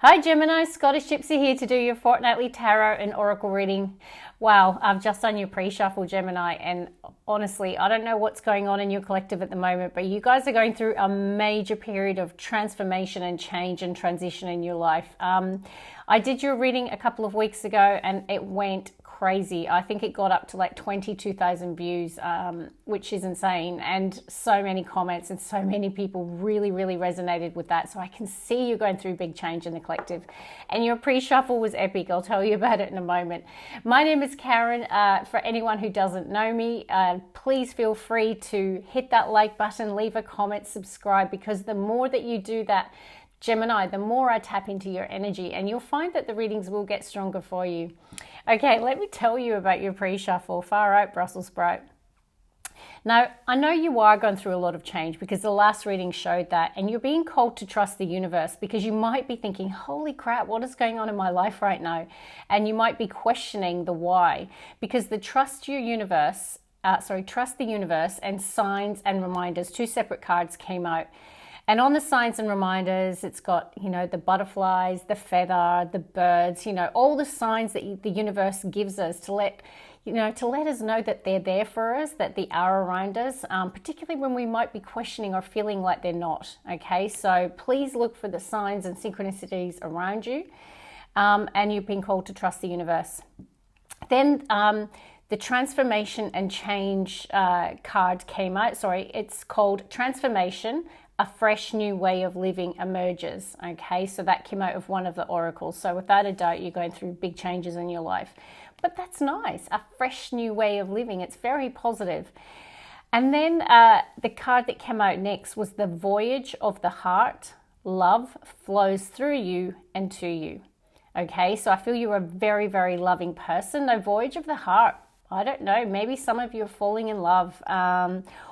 Hi Gemini, Scottish Gypsy here to do your fortnightly tarot and oracle reading. Wow, I've just done your pre-shuffle, Gemini, and honestly, I don't know what's going on in your collective at the moment, but you guys are going through a major period of transformation and change and transition in your life. I did your reading a couple of weeks ago and it went crazy. I think it got up to like 22,000 views, which is insane, and so many comments, and so many people really resonated with that. So I can see you're going through big change in the collective, and your pre-shuffle was epic. I'll tell you about it in a moment. My name is Karen. For anyone who doesn't know me, please feel free to hit that like button, leave a comment, subscribe, because the more that you do that, Gemini, the more I tap into your energy, and you'll find that the readings will get stronger for you. Okay, let me tell you about your pre-shuffle. Far out, Brussels sprout. Now, I know you are going through a lot of change because the last reading showed that, and you're being called to trust the universe because you might be thinking, holy crap, what is going on in my life right now? And you might be questioning the why, because the trust the universe and signs and reminders, two separate cards came out. And on the signs and reminders, it's got, the butterflies, the feather, the birds, all the signs that the universe gives us to let us know that they're there for us, that they are around us, particularly when we might be questioning or feeling like they're not. Okay, so please look for the signs and synchronicities around you, and you've been called to trust the universe. Then the transformation and change card came out. Sorry, it's called Transformation. A fresh new way of living emerges. Okay, so that came out of one of the oracles. So without a doubt, you're going through big changes in your life. But that's nice, a fresh new way of living. It's very positive. And then the card that came out next was the Voyage of the Heart. Love flows through you and to you. Okay, so I feel you're a very loving person. No, Voyage of the Heart. I don't know, maybe some of you are falling in love,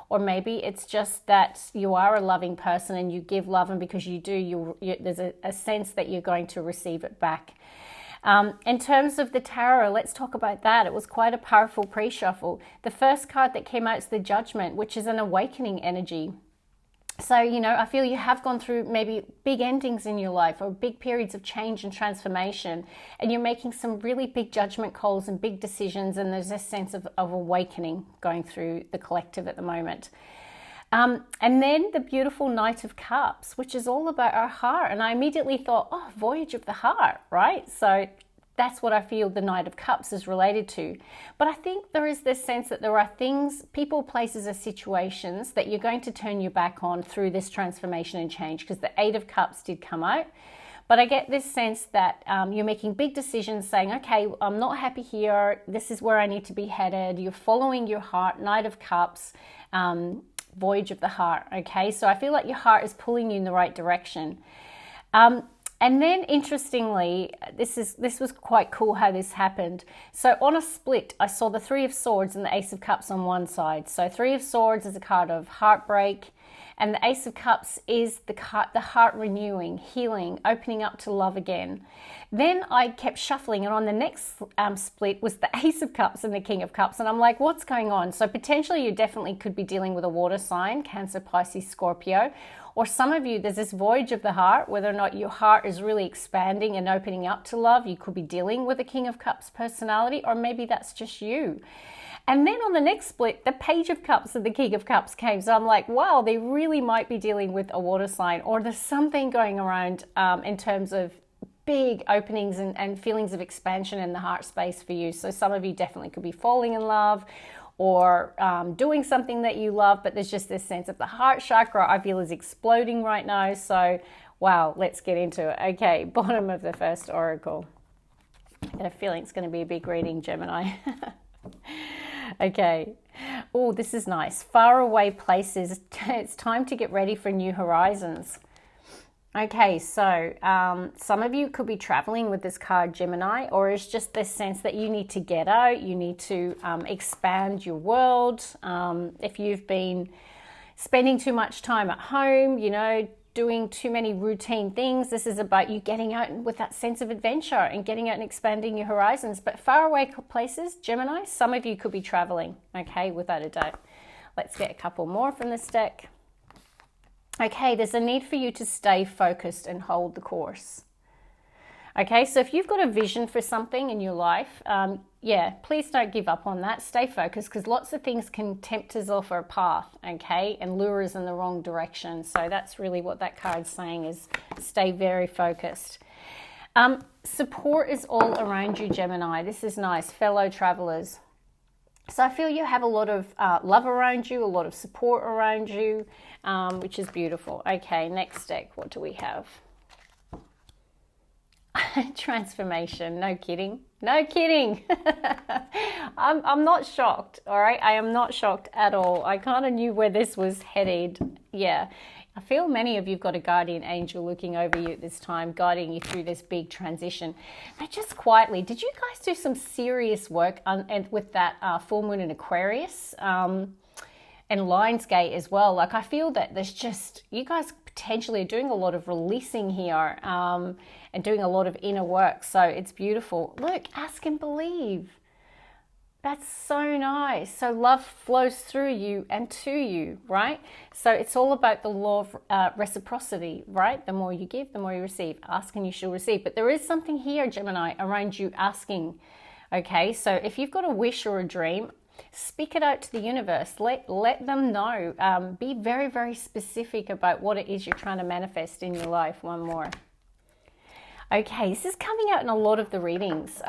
or maybe it's just that you are a loving person and you give love, and because you do, there's a sense that you're going to receive it back. In terms of the tarot, let's talk about that. It was quite a powerful pre-shuffle. The first card that came out is the Judgment, which is an awakening energy. So, I feel you have gone through maybe big endings in your life or big periods of change and transformation, and you're making some really big judgment calls and big decisions, and there's a sense of awakening going through the collective at the moment. And then the beautiful Knight of Cups, which is all about our heart. And I immediately thought, oh, Voyage of the Heart, right? So that's what I feel the Knight of Cups is related to. But I think there is this sense that there are things, people, places, or situations that you're going to turn your back on through this transformation and change, because the Eight of Cups did come out. But I get this sense that you're making big decisions saying, okay, I'm not happy here. This is where I need to be headed. You're following your heart, Knight of Cups, Voyage of the Heart. Okay, so I feel like your heart is pulling you in the right direction. And then, interestingly, this was quite cool how this happened. So on a split, I saw the Three of Swords and the Ace of Cups on one side. So Three of Swords is a card of heartbreak, and the Ace of Cups is the heart renewing, healing, opening up to love again. Then I kept shuffling, and on the next split was the Ace of Cups and the King of Cups. And I'm like, what's going on? So potentially you definitely could be dealing with a water sign, Cancer, Pisces, Scorpio. Or some of you, there's this Voyage of the Heart, whether or not your heart is really expanding and opening up to love. You could be dealing with a King of Cups personality, or maybe that's just you. And then on the next split, the Page of Cups and the King of Cups came. So I'm like, wow, they really might be dealing with a water sign, or there's something going around in terms of big openings and feelings of expansion in the heart space for you. So some of you definitely could be falling in love, or doing something that you love, but there's just this sense of the heart chakra I feel is exploding right now. So, wow, let's get into it. Okay, bottom of the first oracle. I get a feeling it's going to be a big reading, Gemini. Okay. Oh, this is nice. Far away places. It's time to get ready for new horizons. Okay, so some of you could be traveling with this card, Gemini, or it's just this sense that you need to get out, you need to expand your world. If you've been spending too much time at home, doing too many routine things, this is about you getting out with that sense of adventure and getting out and expanding your horizons. But far away places, Gemini, some of you could be traveling, okay, without a doubt. Let's get a couple more from this deck. Okay, there's a need for you to stay focused and hold the course. Okay, so if you've got a vision for something in your life, yeah, please don't give up on that. Stay focused, because lots of things can tempt us off our path, okay, and lure us in the wrong direction. So that's really what that card's saying, is stay very focused. Support is all around you, Gemini. This is nice, fellow travelers. So I feel you have a lot of love around you, a lot of support around you, which is beautiful. Okay, next deck, what do we have? Transformation. No kidding. No kidding. I'm not shocked, all right? I am not shocked at all. I kind of knew where this was headed. Yeah. I feel many of you've got a guardian angel looking over you at this time, guiding you through this big transition. Now, just quietly, did you guys do some serious work and with that full moon in Aquarius and Lionsgate as well? Like, I feel that there's just, you guys potentially are doing a lot of releasing here and doing a lot of inner work. So it's beautiful. Look, ask and believe. That's so nice. So love flows through you and to you, right? So it's all about the law of reciprocity, right? The more you give, the more you receive. Ask and you shall receive. But there is something here, Gemini, around you asking. Okay, so if you've got a wish or a dream, speak it out to the universe. Let them know. Be very, very specific about what it is you're trying to manifest in your life. One more. Okay, this is coming out in a lot of the readings.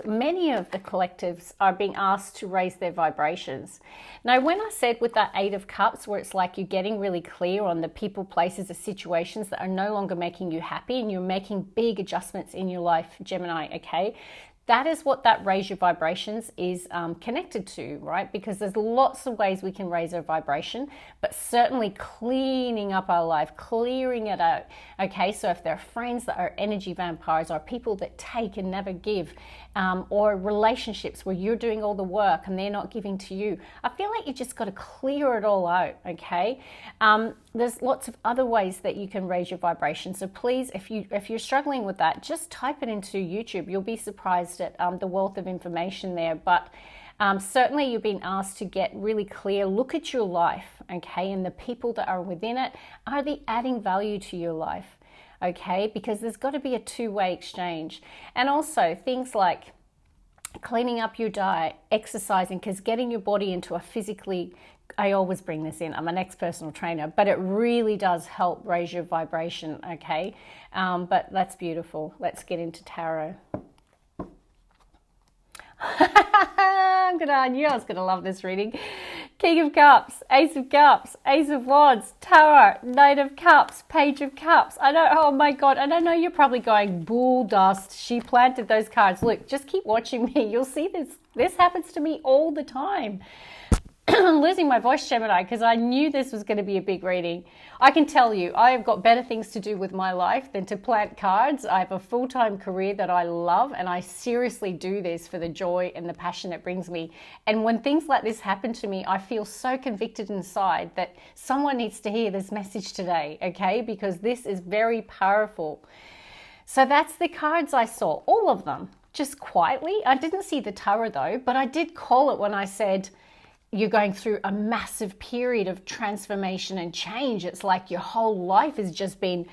Many of the collectives are being asked to raise their vibrations. Now, when I said with that 8 of Cups, where it's like you're getting really clear on the people, places, or situations that are no longer making you happy, and you're making big adjustments in your life, Gemini, okay? That is what that raise your vibrations is connected to, right? Because there's lots of ways we can raise our vibration, but certainly cleaning up our life, clearing it out. Okay, so if there are friends that are energy vampires, or people that take and never give, or relationships where you're doing all the work and they're not giving to you, I feel like you just got to clear it all out, okay? There's lots of other ways that you can raise your vibration. So please, if you're struggling with that, just type it into YouTube. You'll be surprised at the wealth of information there. But certainly you've been asked to get really clear, look at your life, okay, and the people that are within it, are they adding value to your life? Okay, because there's got to be a two-way exchange. And also things like cleaning up your diet, exercising, because getting your body into a physically, I always bring this in, I'm an ex-personal trainer, but it really does help raise your vibration, okay? But that's beautiful. Let's get into tarot. I knew I was going to love this reading. King of Cups, Ace of Cups, Ace of Wands, Tower, Knight of Cups, Page of Cups. I know, oh my God, and I know you're probably going, bull dust, she planted those cards. Look, just keep watching me. You'll see this. This happens to me all the time. I'm losing my voice, Gemini, because I knew this was going to be a big reading. I can tell you, I have got better things to do with my life than to plant cards. I have a full-time career that I love, and I seriously do this for the joy and the passion it brings me. And when things like this happen to me, I feel so convicted inside that someone needs to hear this message today, okay? Because this is very powerful. So that's the cards I saw, all of them, just quietly. I didn't see the Tower though, but I did call it when I said, you're going through a massive period of transformation and change. It's like your whole life has just been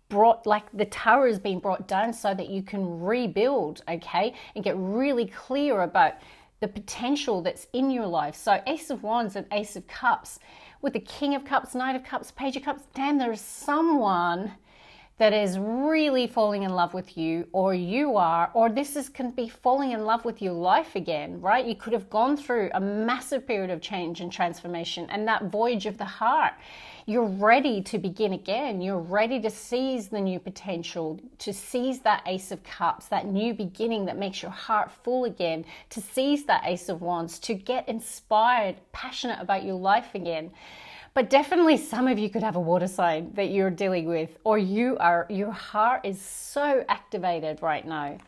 brought, like the Tower has been brought down so that you can rebuild, okay? And get really clear about the potential that's in your life. So Ace of Wands and Ace of Cups with the King of Cups, Knight of Cups, Page of Cups. Damn, there's someone that is really falling in love with you, or you are, or can be falling in love with your life again, right? You could have gone through a massive period of change and transformation, and that voyage of the heart. You're ready to begin again. You're ready to seize the new potential, to seize that Ace of Cups, that new beginning that makes your heart full again, to seize that Ace of Wands, to get inspired, passionate about your life again. But definitely some of you could have a water sign that you're dealing with, or your heart is so activated right now,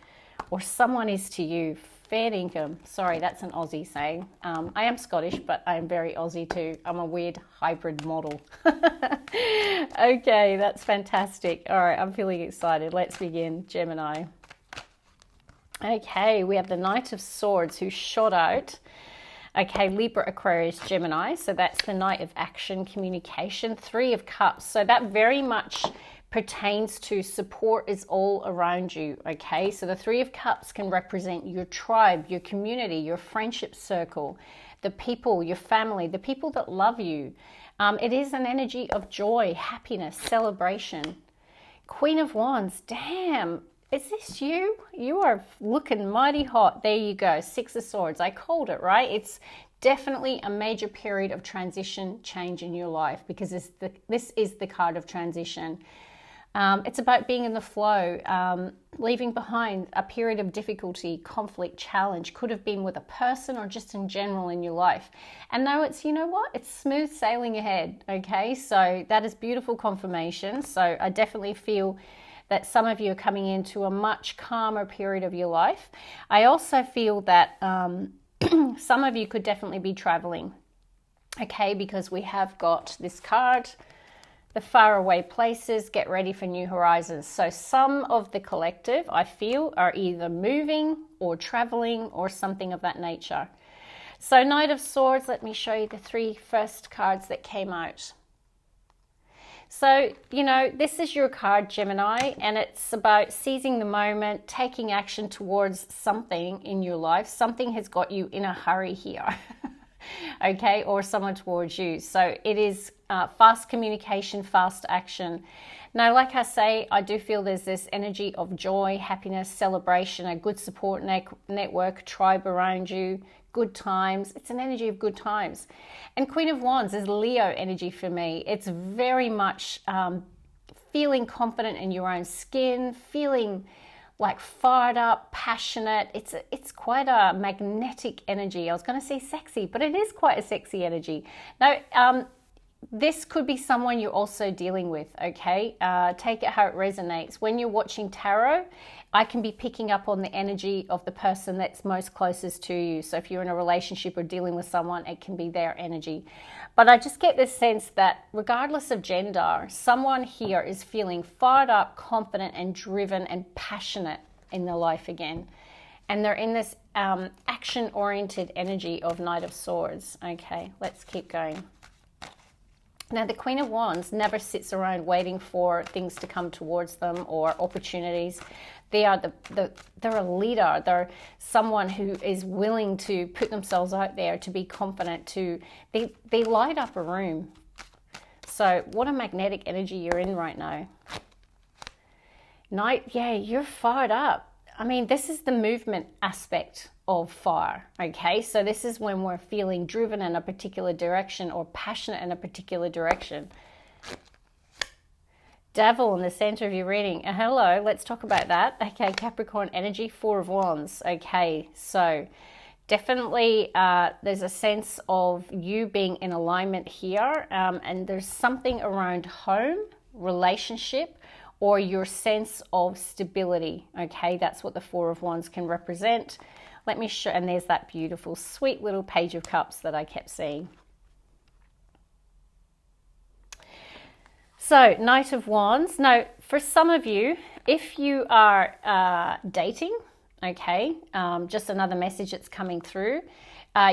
or someone is to you. Fair income. Sorry, that's an Aussie saying. I am Scottish, but I am very Aussie too. I'm a weird hybrid model. Okay, that's fantastic. All right, I'm feeling excited. Let's begin, Gemini. Okay, we have the Knight of Swords who shot out. Okay, Libra, Aquarius, Gemini. So that's the Knight of Action, Communication. 3 of Cups. So that very much pertains to support is all around you, okay? So the Three of Cups can represent your tribe, your community, your friendship circle, the people, your family, the people that love you. It is an energy of joy, happiness, celebration. Queen of Wands, damn, is this you? You are looking mighty hot. There you go, Six of Swords. I called it, right? It's definitely a major period of transition, change in your life, because this is the card of transition. It's about being in the flow, leaving behind a period of difficulty, conflict, challenge. Could have been with a person or just in general in your life. And now it's, you know what? It's smooth sailing ahead, okay? So that is beautiful confirmation. So I definitely feel that some of you are coming into a much calmer period of your life. I also feel that some of you could definitely be traveling, okay? Because we have got this card, the faraway places, get ready for new horizons. So some of the collective, I feel, are either moving or traveling or something of that nature. So Knight of Swords, let me show you the three first cards that came out. So, you know, this is your card, Gemini, and it's about seizing the moment, taking action towards something in your life. Something has got you in a hurry here, okay, or someone towards you. So it is fast communication, fast action. Now, like I say, I do feel there's this energy of joy, happiness, celebration, a good support network, tribe around you, good times. It's an energy of good times. And Queen of Wands is Leo energy for me. It's very much feeling confident in your own skin, feeling like fired up, passionate. It's quite a magnetic energy. I was going to say sexy, but it is quite a sexy energy. Now, this could be someone you're also dealing with, okay? Take it how it resonates. When you're watching tarot, I can be picking up on the energy of the person that's most closest to you. So if you're in a relationship or dealing with someone, it can be their energy. But I just get this sense that regardless of gender, someone here is feeling fired up, confident and driven and passionate in their life again. And they're in this action-oriented energy of Knight of Swords. Okay, let's keep going. Now, the Queen of Wands never sits around waiting for things to come towards them or opportunities. They are they're a leader. They're someone who is willing to put themselves out there, to be confident, they light up a room. So what a magnetic energy you're in right now. Knight, yeah, you're fired up. I mean, this is the movement aspect of fire, okay? So this is when we're feeling driven in a particular direction or passionate in a particular direction. Devil in the center of your reading. Hello, let's talk about that. Okay, Capricorn energy, Four of Wands. Okay, so definitely there's a sense of you being in alignment here, and there's something around home, relationship, or your sense of stability, okay? That's what the Four of Wands can represent. Let me show, and there's that beautiful, sweet little Page of Cups that I kept seeing. So, Knight of Wands. Now, for some of you, if you are dating, okay, just another message that's coming through,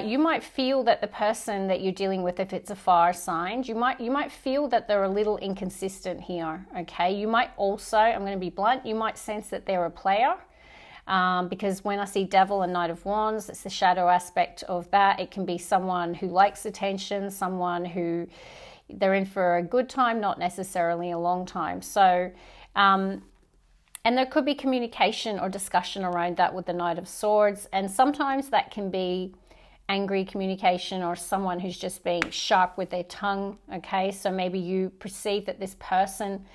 you might feel that the person that you're dealing with, if it's a fire sign, you might feel that they're a little inconsistent here, okay? You might also, I'm going to be blunt, you might sense that they're a player, because when I see Devil and Knight of Wands, it's the shadow aspect of that. It can be someone who likes attention, someone who they're in for a good time, not necessarily a long time. So, and there could be communication or discussion around that with the Knight of Swords, and sometimes that can be angry communication or someone who's just being sharp with their tongue, okay? So maybe you perceive that this person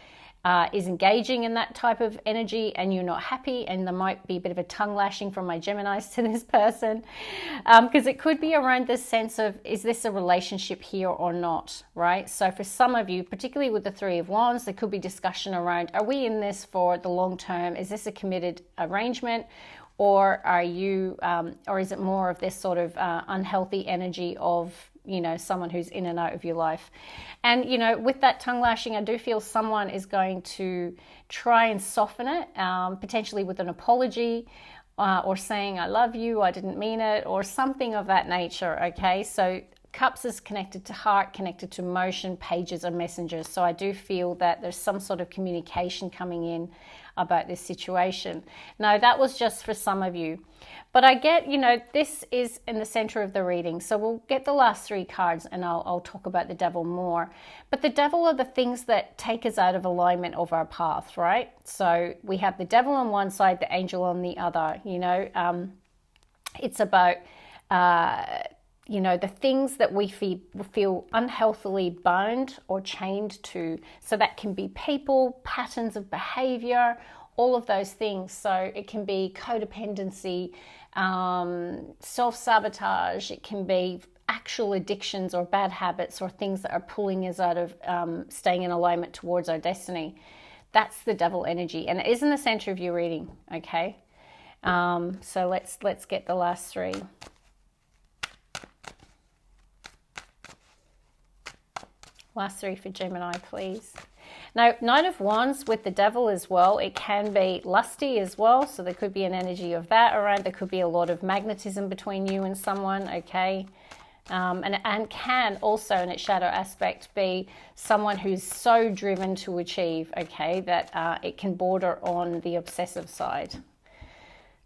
is engaging in that type of energy and you're not happy, and there might be a bit of a tongue lashing from my Geminis to this person, because it could be around this sense of, is this a relationship here or not, right? So for some of you, particularly with the Three of Wands, there could be discussion around, are we in this for the long term? Is this a committed arrangement? Or are you, or is it more of this sort of unhealthy energy of, you know, someone who's in and out of your life? And, you know, with that tongue lashing, I do feel someone is going to try and soften it, potentially with an apology, or saying, I love you, I didn't mean it, or something of that nature, okay? So Cups is connected to heart, connected to emotion, pages are messengers. So I do feel that there's some sort of communication coming in about this situation. Now, that was just for some of you. But I get, this is in the center of the reading. So we'll get the last 3 cards and I'll talk about the devil more. But the devil are the things that take us out of alignment of our path, right? So we have the devil on one side, the angel on the other. It's about the things that we feel unhealthily bound or chained to. So that can be people, patterns of behavior, all of those things. So it can be codependency, self-sabotage. It can be actual addictions or bad habits or things that are pulling us out of staying in alignment towards our destiny. That's the devil energy. And it is in the center of your reading, okay? So let's get the last 3. Last 3 for Gemini, please. Now, Knight of Wands with the devil as well, it can be lusty as well. So there could be an energy of that around. There could be a lot of magnetism between you and someone, okay? And can also, in its shadow aspect, be someone who's so driven to achieve, okay, that it can border on the obsessive side.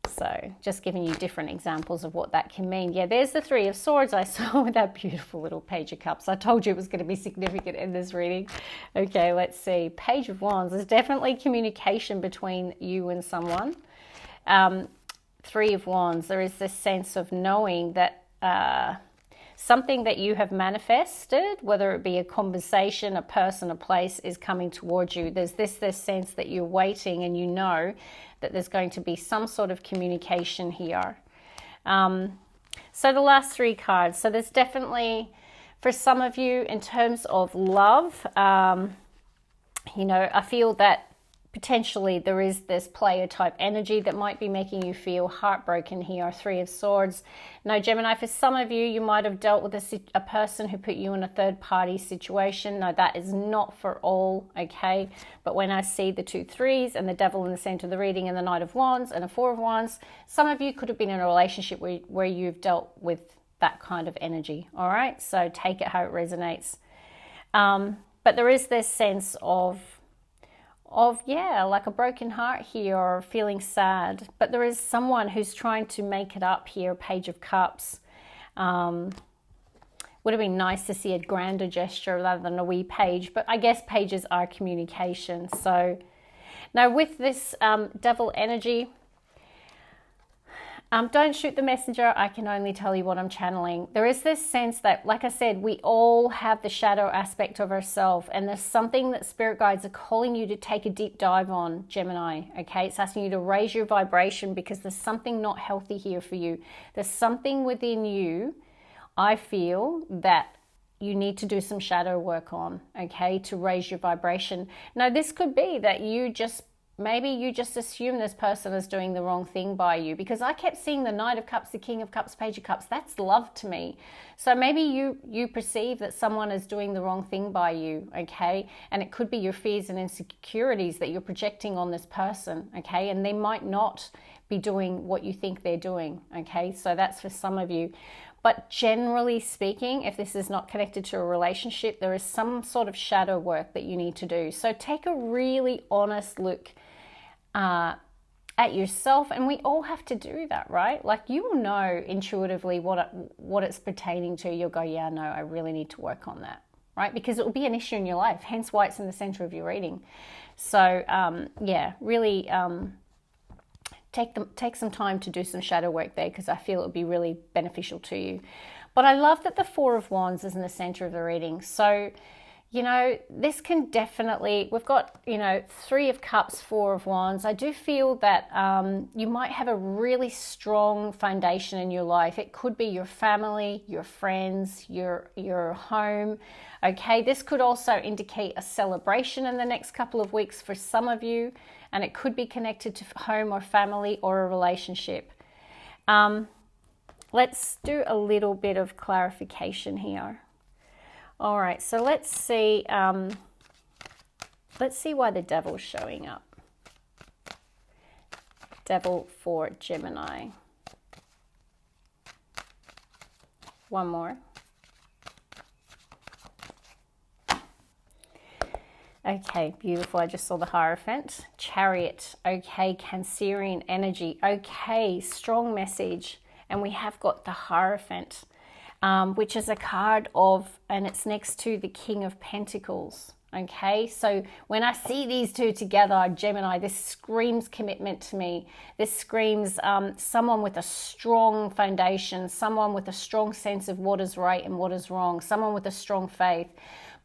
So just giving you different examples of what that can mean. Yeah, there's the 3 of Swords I saw with that beautiful little Page of Cups. I told you it was going to be significant in this reading. Okay, let's see. Page of Wands. There's definitely communication between you and someone. 3 of Wands. There is this sense of knowing that something that you have manifested, whether it be a conversation, a person, a place, is coming towards you. There's this sense that you're waiting and you know that there's going to be some sort of communication here. So the last 3 cards. So there's definitely, for some of you, in terms of love, I feel that potentially there is this player type energy that might be making you feel heartbroken here. 3 of Swords. Now, Gemini, for some of you, you might have dealt with a person who put you in a third party situation. No, that is not for all, okay? But when I see the 2 3s and the devil in the center of the reading and the Knight of Wands and a 4 of Wands, some of you could have been in a relationship where you've dealt with that kind of energy, all right? So take it how it resonates. But there is this sense of like a broken heart here or feeling sad. But there is someone who's trying to make it up here, Page of Cups. Would have been nice to see a grander gesture rather than a wee page, but I guess pages are communication. So now with this devil energy, don't shoot the messenger. I can only tell you what I'm channeling. There is this sense that, like I said, we all have the shadow aspect of ourselves, and there's something that spirit guides are calling you to take a deep dive on, Gemini, okay? It's asking you to raise your vibration because there's something not healthy here for you. There's something within you, I feel, that you need to do some shadow work on, okay, to raise your vibration. Now, this could be that maybe you just assume this person is doing the wrong thing by you, because I kept seeing the Knight of Cups, the King of Cups, Page of Cups. That's love to me. So maybe you perceive that someone is doing the wrong thing by you, okay? And it could be your fears and insecurities that you're projecting on this person, okay? And they might not be doing what you think they're doing, okay? So that's for some of you. But generally speaking, if this is not connected to a relationship, there is some sort of shadow work that you need to do. So take a really honest look at yourself, and we all have to do that, right? Like, you will know intuitively what it's pertaining to. You'll go, yeah, no, I really need to work on that, right? Because it will be an issue in your life, hence why it's in the center of your reading. So really take some time to do some shadow work there, because I feel it would be really beneficial to you. But I love that the 4 of Wands is in the center of the reading. So this can definitely, we've got, 3 of Cups, 4 of Wands. I do feel that you might have a really strong foundation in your life. It could be your family, your friends, your home. Okay, this could also indicate a celebration in the next couple of weeks for some of you, and it could be connected to home or family or a relationship. Let's do a little bit of clarification here. All right, so let's see why the devil's showing up. Devil for Gemini. One more. Okay, beautiful. I just saw the Hierophant. Chariot. Okay, Cancerian energy. Okay, strong message. And we have got the Hierophant, which is a card of, and it's next to the King of Pentacles. Okay, so when I see these two together, Gemini, this screams commitment to me. This screams someone with a strong foundation, someone with a strong sense of what is right and what is wrong, someone with a strong faith,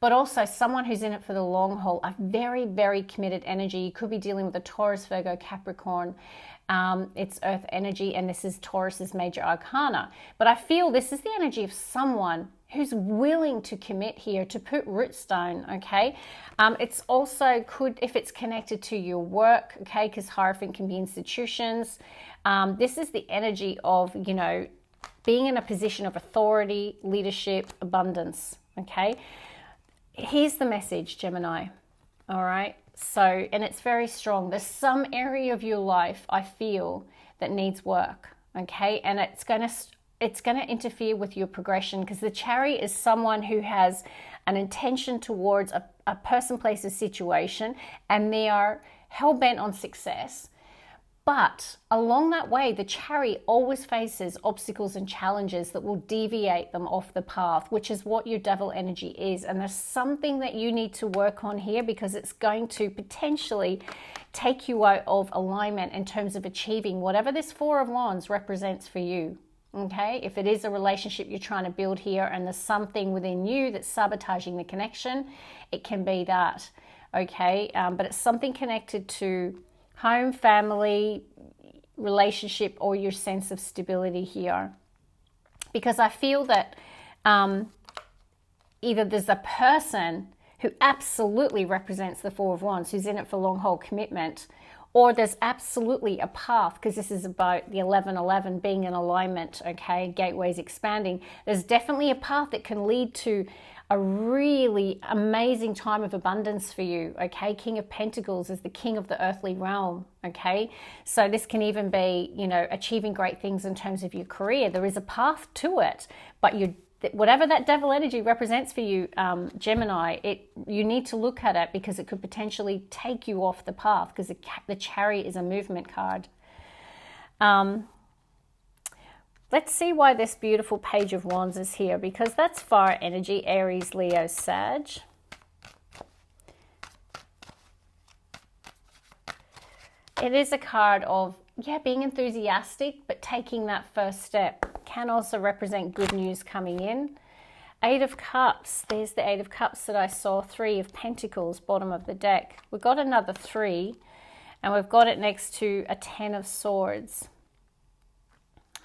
but also someone who's in it for the long haul, a very, very committed energy. You could be dealing with a Taurus, Virgo, Capricorn. It's earth energy, and this is Taurus's major arcana. But I feel this is the energy of someone who's willing to commit here, to put roots down, okay? It's also could, if it's connected to your work, okay, because Hierophant can be institutions. This is the energy of, you know, being in a position of authority, leadership, abundance, okay? Here's the message, Gemini, all right? So, and it's very strong. There's some area of your life, I feel, that needs work, okay? And it's going to interfere with your progression, because the Chariot is someone who has an intention towards a person, place, a situation, and they are hell-bent on success. But along that way, the Chariot always faces obstacles and challenges that will deviate them off the path, which is what your Devil energy is. And there's something that you need to work on here, because it's going to potentially take you out of alignment in terms of achieving whatever this Four of Wands represents for you. Okay, if it is a relationship you're trying to build here and there's something within you that's sabotaging the connection, it can be that. Okay, but it's something connected to home, family, relationship, or your sense of stability here. Because I feel that either there's a person who absolutely represents the Four of Wands, who's in it for long haul commitment, or there's absolutely a path, because this is about the 11-11 being in alignment, okay, gateways expanding. There's definitely a path that can lead to a really amazing time of abundance for you, okay? King of Pentacles is the king of the earthly realm, okay? So this can even be, you know, achieving great things in terms of your career. There is a path to it, but whatever that Devil energy represents for you, Gemini, you need to look at it, because it could potentially take you off the path, because the Chariot is a movement card. Let's see why this beautiful Page of Wands is here, because that's fire energy, Aries, Leo, Sag. It is a card of, yeah, being enthusiastic, but taking that first step. Can also represent good news coming in. Eight of Cups. There's the Eight of Cups that I saw. Three of Pentacles, bottom of the deck. We've got another 3, and we've got it next to a 10 of Swords.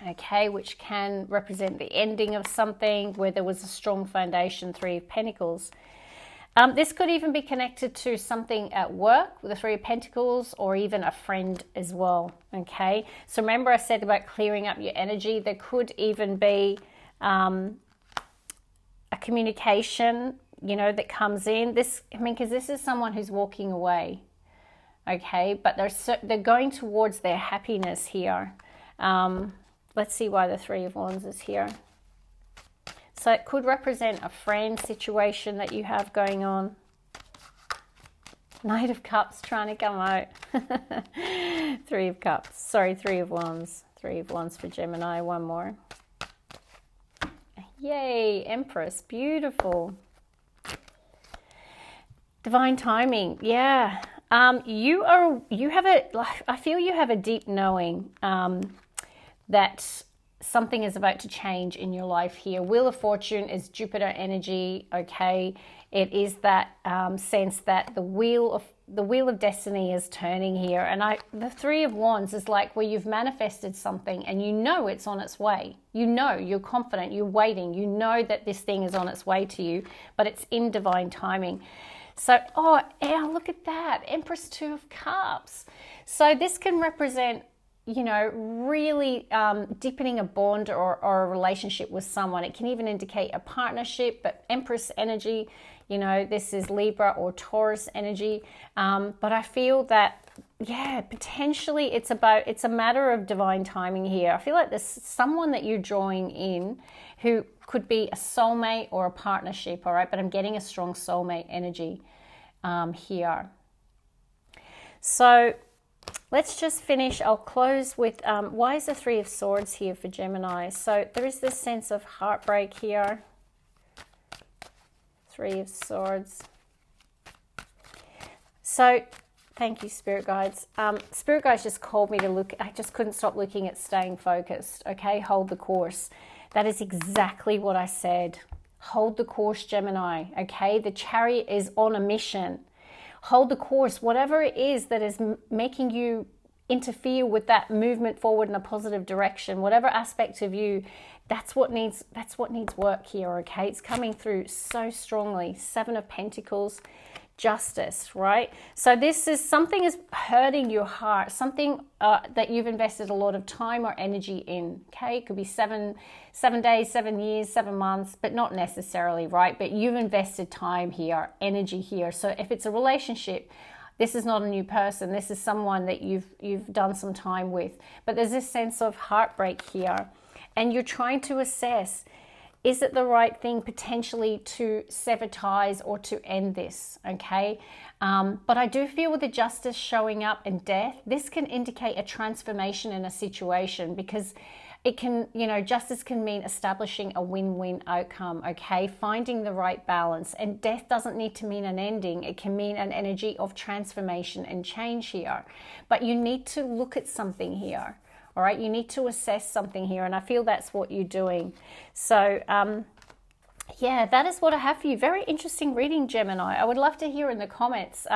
Okay, which can represent the ending of something where there was a strong foundation. 3 of Pentacles. This could even be connected to something at work with the 3 of Pentacles, or even a friend as well. Okay, so remember I said about clearing up your energy. There could even be a communication, you know, that comes in. Because this is someone who's walking away. Okay, but they're going towards their happiness here. Let's see why the 3 of Wands is here. So it could represent a friend situation that you have going on. Knight of Cups trying to come out. 3 of Cups. Sorry, 3 of Wands. 3 of Wands for Gemini. One more. Yay, Empress. Beautiful. Divine timing. Yeah. I feel you have a deep knowing that something is about to change in your life here. Wheel of Fortune is Jupiter energy, okay? It is that sense that the wheel of destiny is turning here. And the 3 of Wands is like where you've manifested something and you know it's on its way. You know, you're confident, you're waiting, you know that this thing is on its way to you, but it's in divine timing. So, oh, yeah, look at that. Empress, 2 of Cups. So this can represent, you know, really deepening a bond or a relationship with someone. It can even indicate a partnership, but Empress energy, you know, this is Libra or Taurus energy. But I feel that, yeah, potentially it's a matter of divine timing here. I feel like there's someone that you're drawing in who could be a soulmate or a partnership, all right? But I'm getting a strong soulmate energy. here. So let's just finish. I'll close with why is the Three of Swords here for Gemini? So there is this sense of heartbreak here. Three of Swords. So thank you, Spirit Guides. Spirit Guides just called me to look. I just couldn't stop looking at staying focused. Okay, hold the course. That is exactly what I said. Hold the course, Gemini. Okay, the Chariot is on a mission. Hold the course. Whatever it is that is making you interfere with that movement forward in a positive direction, whatever aspect of you, that's what needs work here. Okay, it's coming through so strongly. Seven of Pentacles. Justice, right? So this is something is hurting your heart, something that you've invested a lot of time or energy in. Okay, it could be 7 days, 7 years, 7 months, but not necessarily, right? But you've invested time here, energy here. So if it's a relationship, this is not a new person. This is someone that you've done some time with. But there's this sense of heartbreak here, and you're trying to assess, is it the right thing potentially to sever ties or to end this, okay? But I do feel with the Justice showing up and Death, this can indicate a transformation in a situation, because it can, you know, justice can mean establishing a win-win outcome, okay? Finding the right balance. And death doesn't need to mean an ending. It can mean an energy of transformation and change here. But you need to look at something here. All right, you need to assess something here, and I feel that's what you're doing. So, yeah, that is what I have for you. Very interesting reading, Gemini. I would love to hear in the comments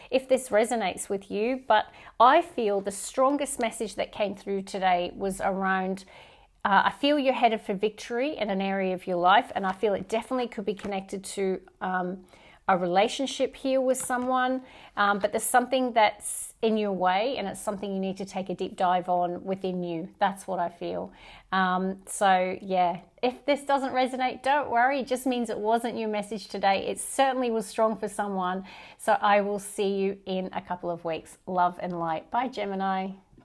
if this resonates with you, but I feel the strongest message that came through today was around, I feel you're headed for victory in an area of your life, and I feel it definitely could be connected to a relationship here with someone, but there's something that's in your way, and it's something you need to take a deep dive on within you. That's what I feel. So yeah, if this doesn't resonate, don't worry. It just means it wasn't your message today. It certainly was strong for someone. So I will see you in a couple of weeks. Love and light. Bye, Gemini.